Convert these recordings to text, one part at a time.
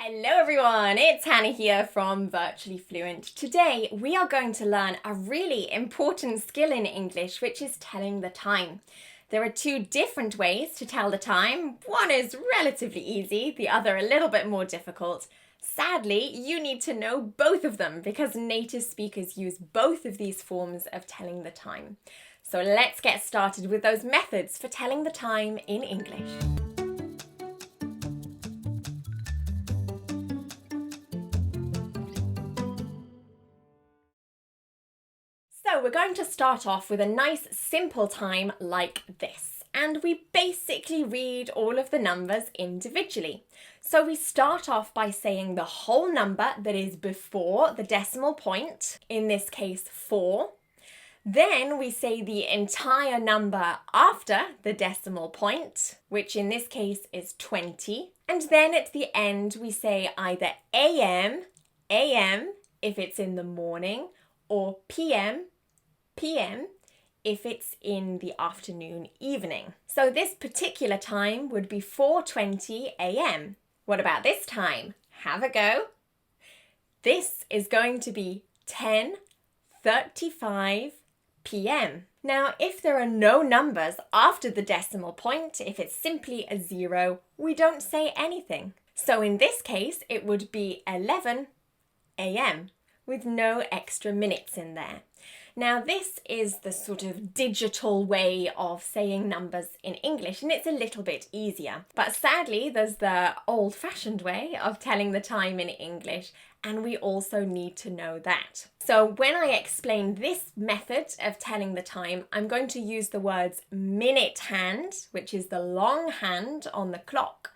Hello everyone, it's Hannah here from Virtually Fluent. Today we are going to learn a really important skill in English, which is telling the time. There are two different ways to tell the time. One is relatively easy, the other a little bit more difficult. Sadly, you need to know both of them because native speakers use both of these forms of telling the time. So let's get started with those methods for telling the time in English. So we're going to start off with a nice simple time like this. And we basically read all of the numbers individually. So we start off by saying the whole number that is before the decimal point, in this case 4. Then we say the entire number after the decimal point, which in this case is 20. And then at the end we say either AM if it's in the morning, or PM if it's in the afternoon, evening. So this particular time would be 4:20 a.m. What about this time? Have a go. This is going to be 10:35 p.m. Now, if there are no numbers after the decimal point, if it's simply a 0, we don't say anything. So in this case, it would be 11 a.m. with no extra minutes in there. Now, this is the sort of digital way of saying numbers in English, and it's a little bit easier. But sadly, there's the old-fashioned way of telling the time in English, and we also need to know that. So when I explain this method of telling the time, I'm going to use the words minute hand, which is the long hand on the clock,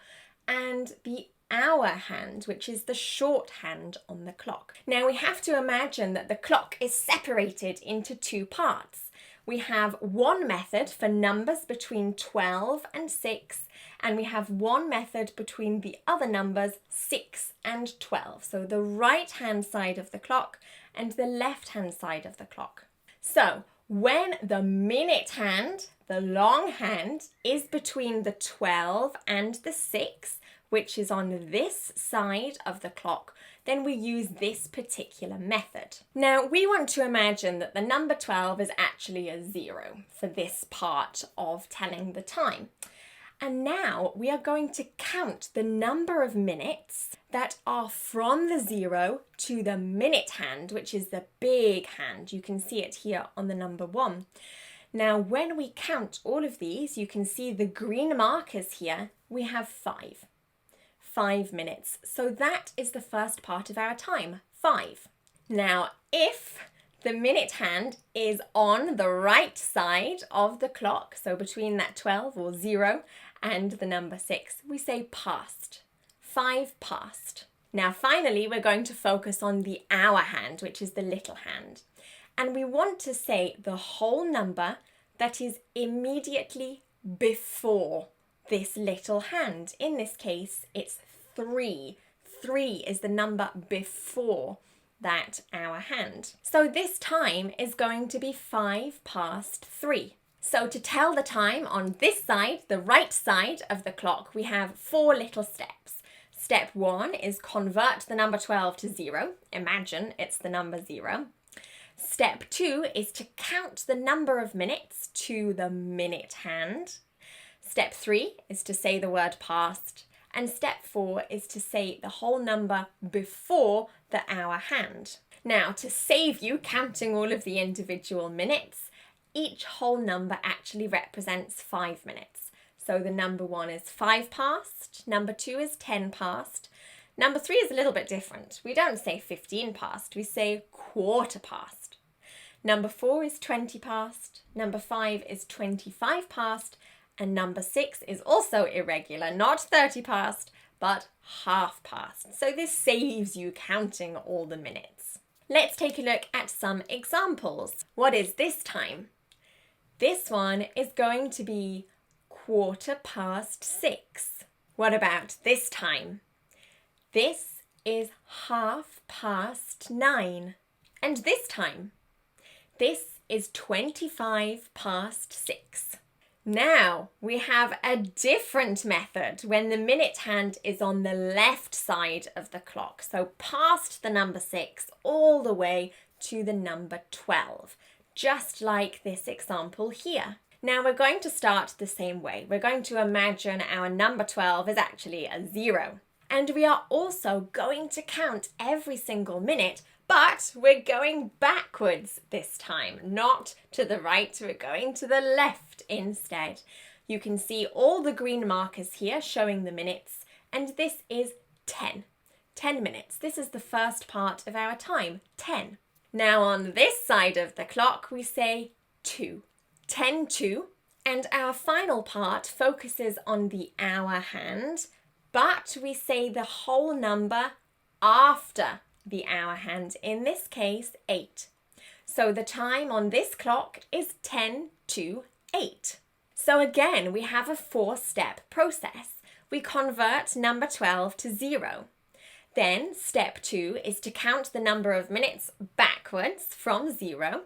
and the hour hand, which is the short hand on the clock. Now we have to imagine that the clock is separated into two parts. We have one method for numbers between 12 and 6, and we have one method between the other numbers 6 and 12. So the right hand side of the clock and the left hand side of the clock. So when the minute hand, the long hand, is between the 12 and the 6, which is on this side of the clock, then we use this particular method. Now, we want to imagine that the number 12 is actually a 0 for this part of telling the time. And now we are going to count the number of minutes that are from the 0 to the minute hand, which is the big hand. You can see it here on the number 1. Now, when we count all of these, you can see the green markers here, we have 5 minutes. So that is the first part of our time, 5. Now, if the minute hand is on the right side of the clock, so between that 12 or 0 and the number 6, we say past, 5 past. Now, finally, we're going to focus on the hour hand, which is the little hand. And we want to say the whole number that is immediately before this little hand. In this case, it's 3. 3 is the number before that hour hand. So this time is going to be 5 past 3. So to tell the time on this side, the right side of the clock, we have 4 little steps. Step 1 is convert the number 12 to 0. Imagine it's the number 0. Step 2 is to count the number of minutes to the minute hand. Step 3 is to say the word past. And step 4 is to say the whole number before the hour hand. Now, to save you counting all of the individual minutes, each whole number actually represents 5 minutes. So the number 1 is 5 past, number 2 is 10 past, number 3 is a little bit different. We don't say 15 past, we say quarter past. Number 4 is 20 past, number 5 is 25 past, and number 6 is also irregular, not 30 past, but half past. So this saves you counting all the minutes. Let's take a look at some examples. What is this time? This one is going to be 6:15. What about this time? This is 9:30. And this time? This is 6:25. Now we have a different method when the minute hand is on the left side of the clock. So past the number 6 all the way to the number 12, just like this example here. Now we're going to start the same way. We're going to imagine our number 12 is actually a 0. And we are also going to count every single minute, but we're going backwards this time, not to the right, we're going to the left instead. You can see all the green markers here showing the minutes, and this is 10. 10 minutes. This is the first part of our time, 10. Now on this side of the clock, we say 2. 10-2, and our final part focuses on the hour hand, but we say the whole number after the hour hand, in this case 8. So the time on this clock is 10-8. So again, we have a 4-step process. We convert number 12 to 0. Then step 2 is to count the number of minutes backwards from 0.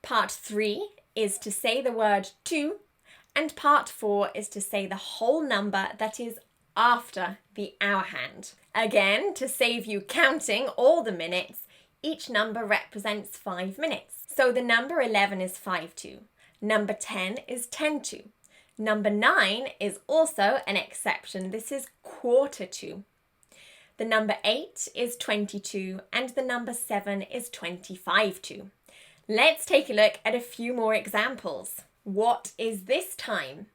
Part 3 is to say the word 2, and part 4 is to say the whole number that is after the hour hand. Again, to save you counting all the minutes, each number represents 5 minutes. So the number 11 is 5-2. Number 10 is 10-2. Number 9 is also an exception. This is 1/4-2. The number 8 is 22, and the number 7 is 25-2. Let's take a look at a few more examples. What is this time?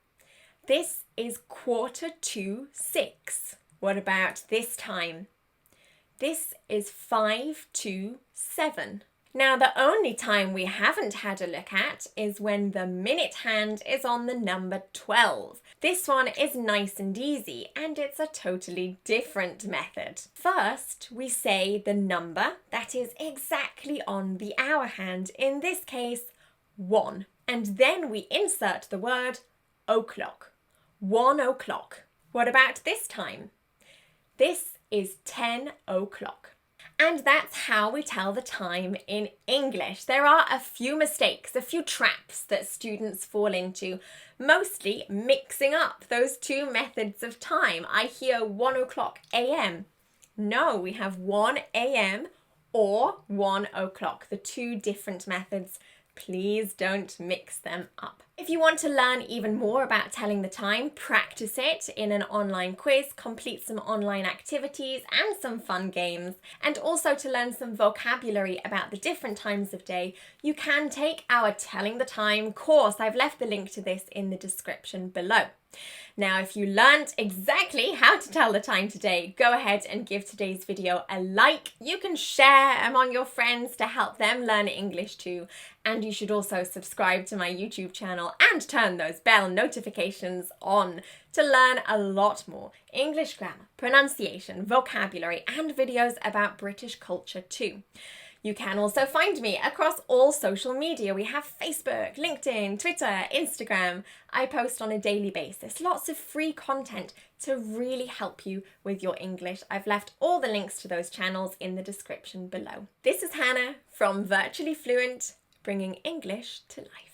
This is 1/4-6. What about this time? This is 5-7. Now, the only time we haven't had a look at is when the minute hand is on the number 12. This one is nice and easy, and it's a totally different method. First, we say the number that is exactly on the hour hand, in this case, 1. And then we insert the word o'clock. 1 o'clock. What about this time? This is 10 o'clock. And that's how we tell the time in English. There are a few mistakes, a few traps that students fall into, mostly mixing up those two methods of time. I hear 1 o'clock a.m. No, we have 1 a.m. or 1 o'clock, the two different methods. Please don't mix them up. If you want to learn even more about telling the time, practice it in an online quiz, complete some online activities and some fun games, and also to learn some vocabulary about the different times of day, you can take our Telling the Time course. I've left the link to this in the description below. Now, if you learned exactly how to tell the time today, go ahead and give today's video a like. You can share among your friends to help them learn English too. And you should also subscribe to my YouTube channel and turn those bell notifications on to learn a lot more English grammar, pronunciation, vocabulary, and videos about British culture too. You can also find me across all social media. We have Facebook, LinkedIn, Twitter, Instagram. I post on a daily basis. Lots of free content to really help you with your English. I've left all the links to those channels in the description below. This is Hannah from Virtually Fluent, bringing English to life.